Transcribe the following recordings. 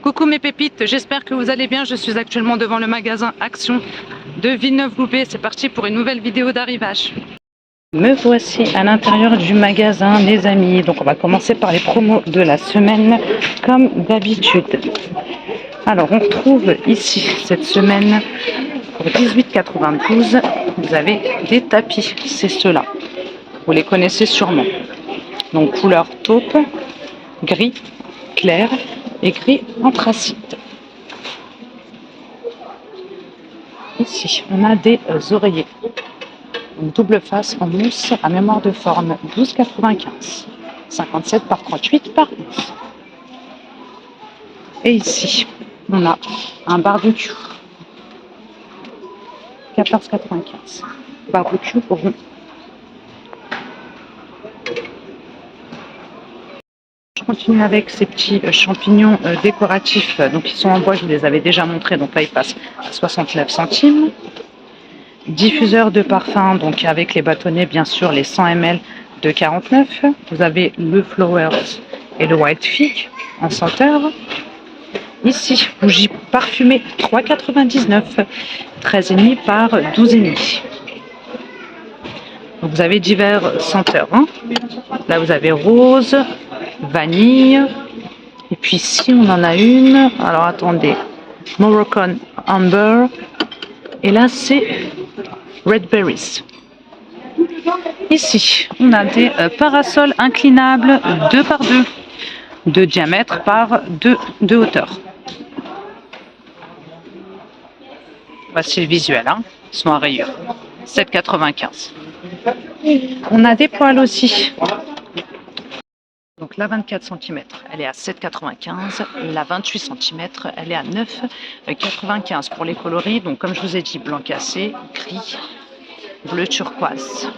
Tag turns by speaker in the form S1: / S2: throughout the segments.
S1: Coucou mes pépites, j'espère que vous allez bien. Je suis actuellement devant le magasin Action de Villeneuve-Loubet. C'est parti pour une nouvelle vidéo d'arrivage. Me voici à l'intérieur du magasin les amis. Donc on va commencer par les promos de la semaine comme d'habitude. Alors on retrouve ici cette semaine pour 18,92 vous avez des tapis, c'est ceux-là. Vous les connaissez sûrement. Donc couleur taupe, gris clair et gris anthracite. Ici, on a des oreillers. Donc, double face en mousse à mémoire de forme 12,95. 57 par 38 par 11. Et ici, on a un barbecue. 14,95. Barbecue rond. Je continue avec ces petits champignons décoratifs. Donc ils sont en bois, je vous les avais déjà montrés. Donc là, ils passent à 69 centimes. Diffuseur de parfum, donc avec les bâtonnets, bien sûr, les 100 ml de 49. Vous avez le Flowers et le White Fig en senteur. Ici, bougie parfumée 3,99. 13,5 par 12,5. Donc vous avez divers senteurs. Hein. Là, vous avez rose, vanille. Et puis ici, on en a une. Alors attendez, Moroccan Amber. Et là, c'est Red Berries. Ici, on a des parasols inclinables 2 par 2, de diamètre par 2 de hauteur. Voici le visuel, hein. Ils sont à rayures. 7,95. On a des poêles aussi. Donc la 24 cm, elle est à 7,95. La 28 cm, elle est à 9,95 pour les coloris. Donc comme je vous ai dit, blanc cassé, gris, bleu turquoise.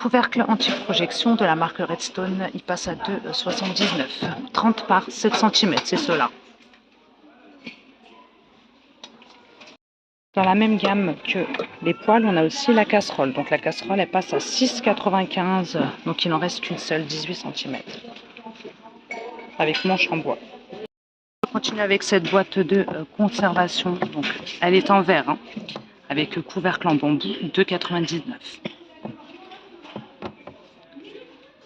S1: Couvercle anti-projection de la marque Redstone, il passe à 2,79. 30 par 7 cm, c'est cela. Dans la même gamme que les poêles, on a aussi la casserole. Donc la casserole, elle passe à 6,95. Donc il n'en reste qu'une seule, 18 cm. Avec manche en bois. On continue avec cette boîte de conservation. Donc elle est en verre, hein, avec couvercle en bambou, 2,99.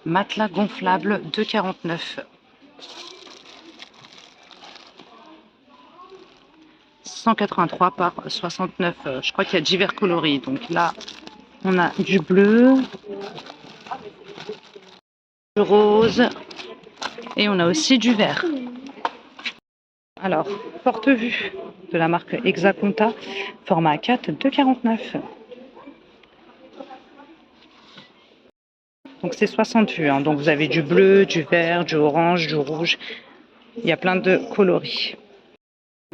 S1: Matelas gonflable, 2,49. 183 par 69. Je crois qu'il y a divers coloris. Donc là, on a du bleu, du rose et on a aussi du vert. Alors, porte-vue de la marque Exaconta, format 4, 2,49. Donc c'est 60 vues. Hein. Donc vous avez du bleu, du vert, du orange, du rouge. Il y a plein de coloris.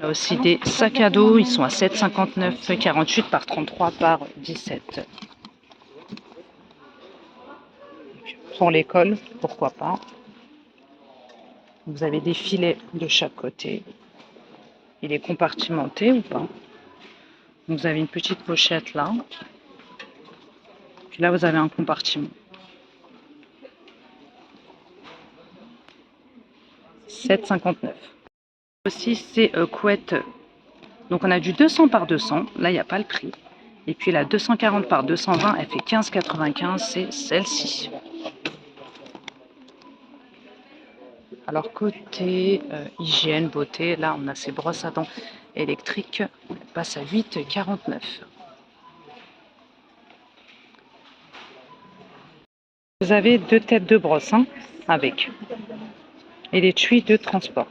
S1: On a aussi des sacs à dos, ils sont à 7,59, 48 par 33 par 17. Pour l'école, pourquoi pas. Vous avez des filets de chaque côté. Il est compartimenté ou pas. Vous avez une petite pochette là. Puis là, vous avez un compartiment. 7,59. Aussi, c'est couette. Donc, on a du 200 par 200. Là, il n'y a pas le prix. Et puis, la 240 par 220, elle fait 15,95. C'est celle-ci. Alors, côté hygiène, beauté, là, on a ces brosses à dents électriques. On passe à 8,49. Vous avez 2 têtes de brosse, hein, avec. Et les tuyaux de transport.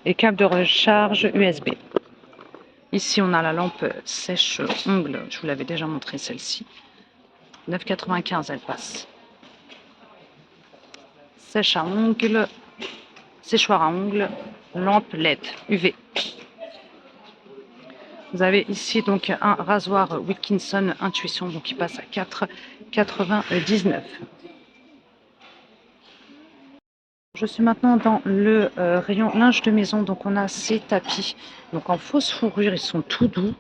S1: Et câble de recharge USB. Ici, on a la lampe sèche-ongles. Je vous l'avais déjà montré, celle-ci. 9,95, elle passe. Sèche à ongles, séchoir à ongles, lampe LED UV. Vous avez ici donc un rasoir Wilkinson Intuition, donc il passe à 4,99. Je suis maintenant dans le rayon linge de maison, donc on a ces tapis. Donc en fausse fourrure, ils sont tout doux.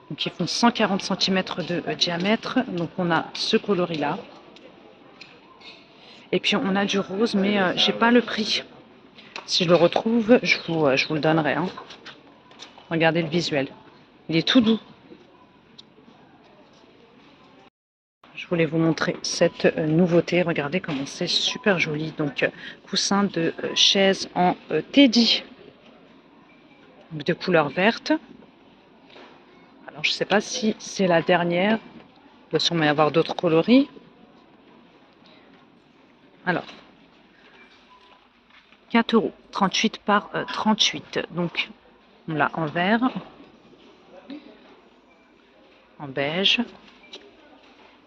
S1: Donc ils font 140 cm de diamètre. Donc on a ce coloris là. Et puis on a du rose, mais j'ai pas le prix. Si je le retrouve, je vous le donnerai. Hein. Regardez le visuel. Il est tout doux. Je voulais vous montrer cette nouveauté. Regardez comment c'est super joli. Donc, coussin de chaise en teddy de couleur verte. Alors, je ne sais pas si c'est la dernière. Il doit sûrement y avoir d'autres coloris. Alors, 4 €, 38 par 38. Donc, on l'a en vert, en beige.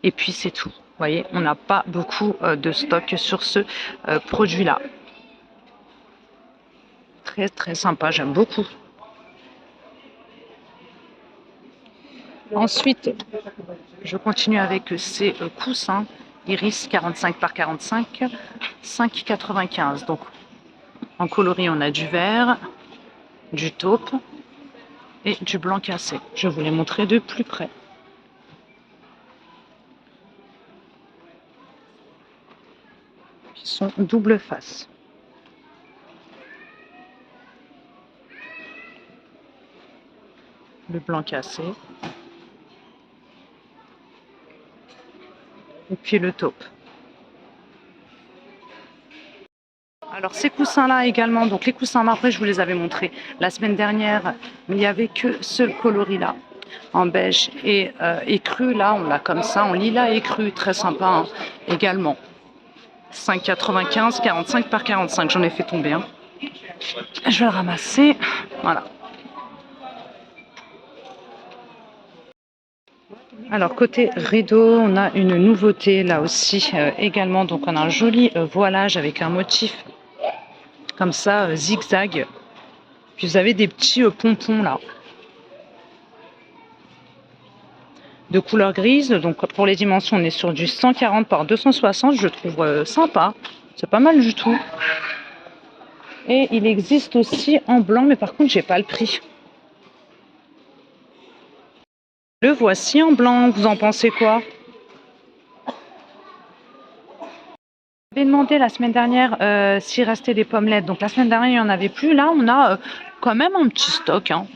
S1: Et puis, c'est tout. Vous voyez, on n'a pas beaucoup de stock sur ce produit-là. Très, très sympa. J'aime beaucoup. Ensuite, je continue avec ces coussins Iris 45 par 45, 5,95 €. Donc, en coloris, on a du vert, du taupe et du blanc cassé. Je vais vous les montrer de plus près. Ils sont double face. Le blanc cassé. Et puis le taupe. Alors ces coussins-là également, donc les coussins marbrés, je vous les avais montrés la semaine dernière, mais il n'y avait que ce coloris-là, en beige et écru. Là, on l'a comme ça, en lilas écru, très sympa hein, également. 5,95 €, 45 par 45, j'en ai fait tomber un. Je vais le ramasser, voilà. Alors côté rideau, on a une nouveauté là aussi également. Donc on a un joli voilage avec un motif comme ça, zigzag. Puis vous avez des petits pompons là. De couleur grise. Donc pour les dimensions, on est sur du 140 par 260. Je trouve sympa. C'est pas mal du tout. Et il existe aussi en blanc, mais par contre, j'ai pas le prix. Le voici en blanc. Vous en pensez quoi? J'avais demandé la semaine dernière s'il restait des pommelettes. Donc la semaine dernière, il n'y en avait plus. Là, on a quand même un petit stock. Hein.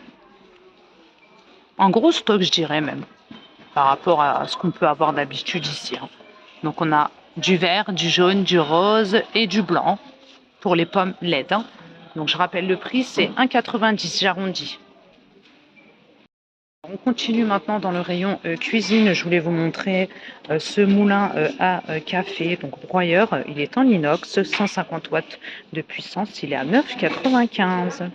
S1: Un gros stock, je dirais même, par rapport à ce qu'on peut avoir d'habitude ici. Hein. Donc on a du vert, du jaune, du rose et du blanc pour les pommes LED. Hein. Donc je rappelle le prix, c'est 1,90 €, j'arrondis. On continue maintenant dans le rayon cuisine. Je voulais vous montrer ce moulin à café, donc broyeur. Il est en inox, 150 watts de puissance. Il est à 9,95 €.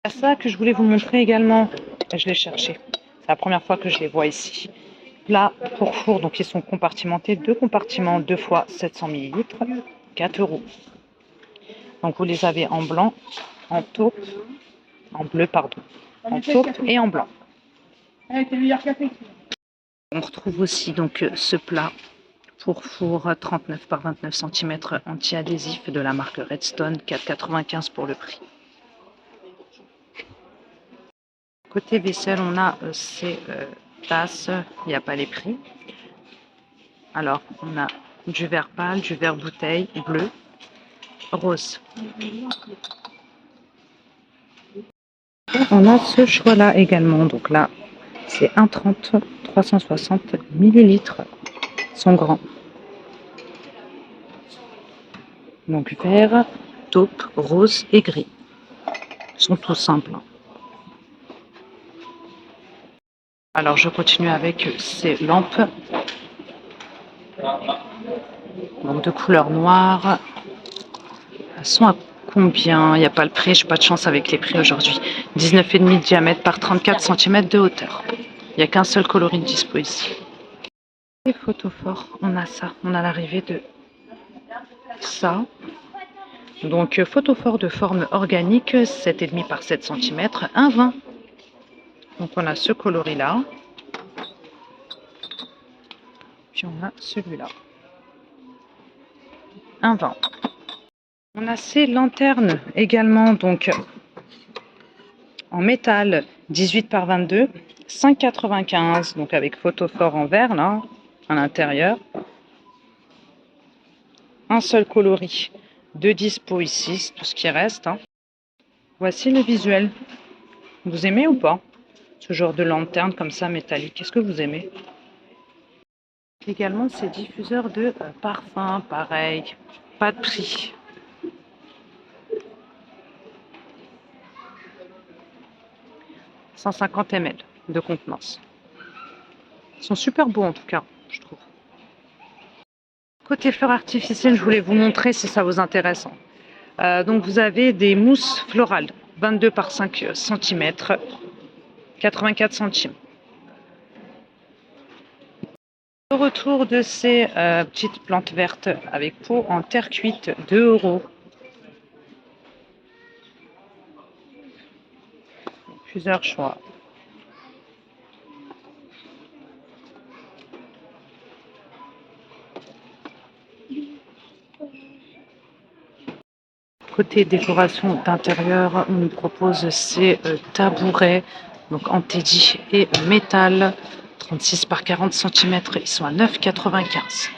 S1: C'est ça que je voulais vous montrer également. Je l'ai cherché. C'est la première fois que je les vois ici. Plat pour four, donc ils sont compartimentés. 2 compartiments, 2 fois 700 ml, 4 €. Donc vous les avez en blanc, en taupe, en bleu, pardon, en taupe et en blanc. On retrouve aussi donc ce plat pour four 39 par 29 cm anti-adhésif de la marque Redstone, 4,95 € pour le prix. Côté vaisselle, on a ces tasses, il n'y a pas les prix. Alors, on a du verre pâle, du verre bouteille, bleu, rose. On a ce choix-là également. Donc là, c'est 1,30 €, 360 ml. Ils sont grands. Donc vert, taupe, rose et gris. Ils sont tous simples. Alors je continue avec ces lampes. Donc de couleur noire. Elles sont à combien? Il n'y a pas le prix, je n'ai pas de chance avec les prix aujourd'hui. 19,5 de diamètre par 34 cm de hauteur. Il n'y a qu'un seul coloris de dispo ici. Les photophores, on a ça. On a l'arrivée de ça. Donc photophore de forme organique, 7,5 par 7 cm, 1,20 €. Donc on a ce coloris là. Puis on a celui-là. 1,20 €. On a ces lanternes également, donc en métal, 18 par 22, 5,95 €, donc avec photophore en verre là. à l'intérieur. Un seul coloris de dispo ici, c'est tout ce qui reste. Hein. Voici le visuel. Vous aimez ou pas ce genre de lanterne comme ça métallique? Est-ce que vous aimez? Également ces diffuseurs de parfum, pareil, pas de prix. « 150 ml de contenance. Ils sont super beaux en tout cas, je trouve. Côté fleurs artificielles, je voulais vous montrer si ça vous intéresse. Donc vous avez des mousses florales, 22 par 5 cm, 84 centimes. Au retour de ces petites plantes vertes avec pot en terre cuite, 2 €. Plusieurs choix. Côté décoration d'intérieur, on nous propose ces tabourets, donc en teddy et métal, 36 par 40 cm, ils sont à 9,95 €.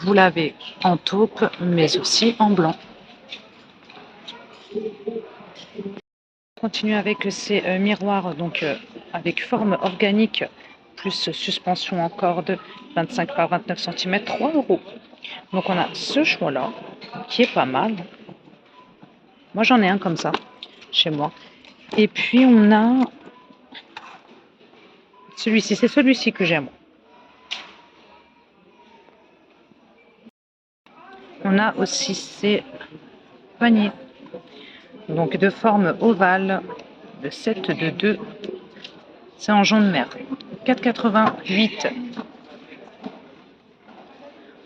S1: Vous l'avez en taupe, mais aussi en blanc. On continue avec ces miroirs, donc avec forme organique, plus suspension en corde, 25 par 29 cm, 3 €. Donc on a ce choix-là, qui est pas mal. Moi j'en ai un comme ça, chez moi. Et puis on a celui-ci, c'est celui-ci que j'aime. On a aussi ces paniers, donc de forme ovale, de 7 de 2. C'est en jaune mer, 4,88 €.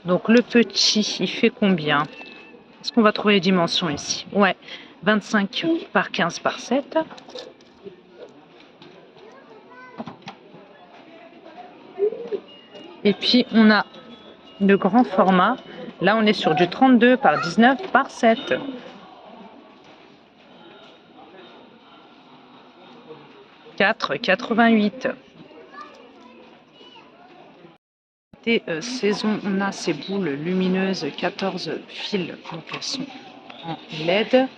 S1: Donc le petit, il fait combien? Est-ce qu'on va trouver les dimensions ici? Ouais, 25 par 15 par 7. Et puis on a le grand format. Là, on est sur du 32 par 19 par 7. « 4,88 €. Saison, on a ces boules lumineuses 14 fils, donc elles sont en LED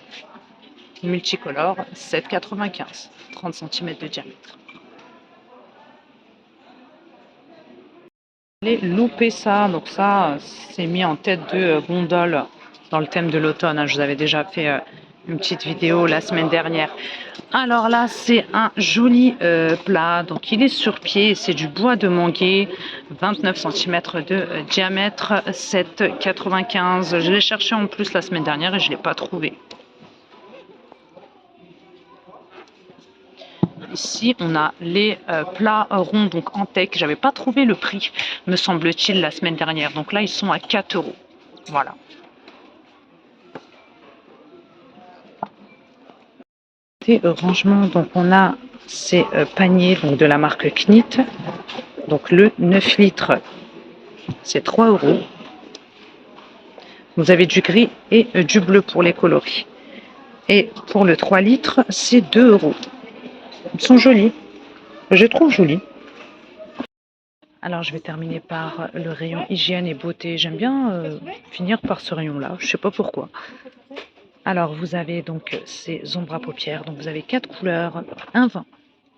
S1: multicolores, 7,95 €, 30 cm de diamètre. J'ai loupé ça, donc ça c'est mis en tête de gondole dans le thème de l'automne. Hein. Je vous avais déjà fait une petite vidéo la semaine dernière. Alors là, c'est un joli plat. Donc il est sur pied, c'est du bois de manguier, 29 cm de diamètre, 7,95 €. Je l'ai cherché en plus la semaine dernière et je ne l'ai pas trouvé. Ici, on a les plats ronds, donc en teck. J'avais pas trouvé le prix, me semble-t-il, la semaine dernière. Donc là, ils sont à 4 €. Voilà. Rangement, donc on a ces paniers donc de la marque Knit. Donc le 9 litres, c'est 3 €. Vous avez du gris et du bleu pour les coloris. Et pour le 3 litres, c'est 2 €. Ils sont jolis. Je les trouve jolis. Alors, je vais terminer par le rayon hygiène et beauté. J'aime bien finir par ce rayon-là. Je ne sais pas pourquoi. Alors, vous avez donc ces ombres à paupières. Donc, vous avez 4 couleurs, un vin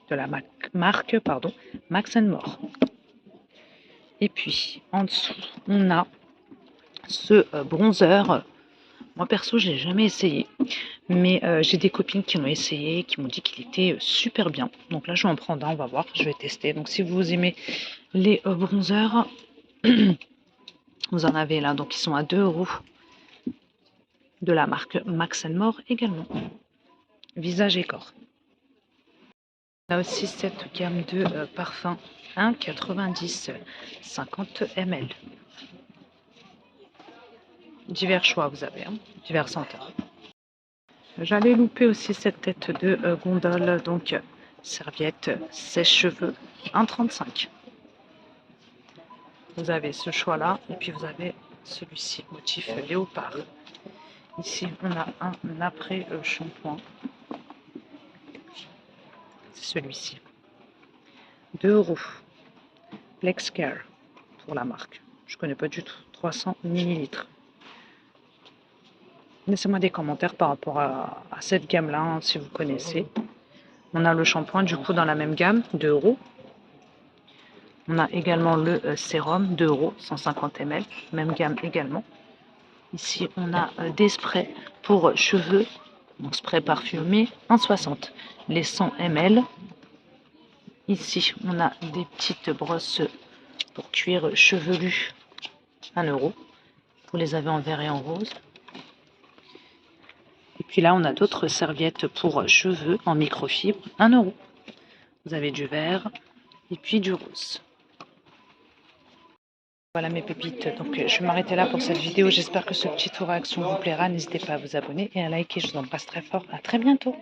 S1: de la marque Max More. Et puis, en dessous, on a ce bronzer. Moi, perso, je ne l'ai jamais essayé. Mais j'ai des copines qui l'ont essayé, qui m'ont dit qu'il était super bien. Donc là, je vais en prendre un, on va voir, je vais tester. Donc si vous aimez les bronzers, vous en avez là. Donc ils sont à 2 € de la marque Max More également. Visage et corps. Là aussi, cette gamme de parfums 1,90 €, 50 ml. Divers choix, vous avez, hein, divers senteurs. J'allais louper aussi cette tête de gondole, donc serviette sèche-cheveux, 1,35 €. Vous avez ce choix-là, et puis vous avez celui-ci, motif léopard. Ici, on a un après-shampoing. C'est celui-ci. 2 €. Flex Care pour la marque. Je connais pas du tout. 300 millilitres. Laissez-moi des commentaires par rapport à cette gamme-là, hein, si vous connaissez. On a le shampoing du coup dans la même gamme, 2 euros. On a également le sérum, 2 euros, 150 ml, même gamme également. Ici, on a des sprays pour cheveux, donc spray parfumé, 1,60. Les 100 ml. Ici, on a des petites brosses pour cuir chevelu, 1 euro. Vous les avez en vert et en rose. Et puis là, on a d'autres serviettes pour cheveux en microfibre, 1 euro. Vous avez du vert et puis du rose. Voilà mes pépites, donc je vais m'arrêter là pour cette vidéo. J'espère que ce petit tour à action vous plaira. N'hésitez pas à vous abonner et à liker. Je vous embrasse très fort. À très bientôt.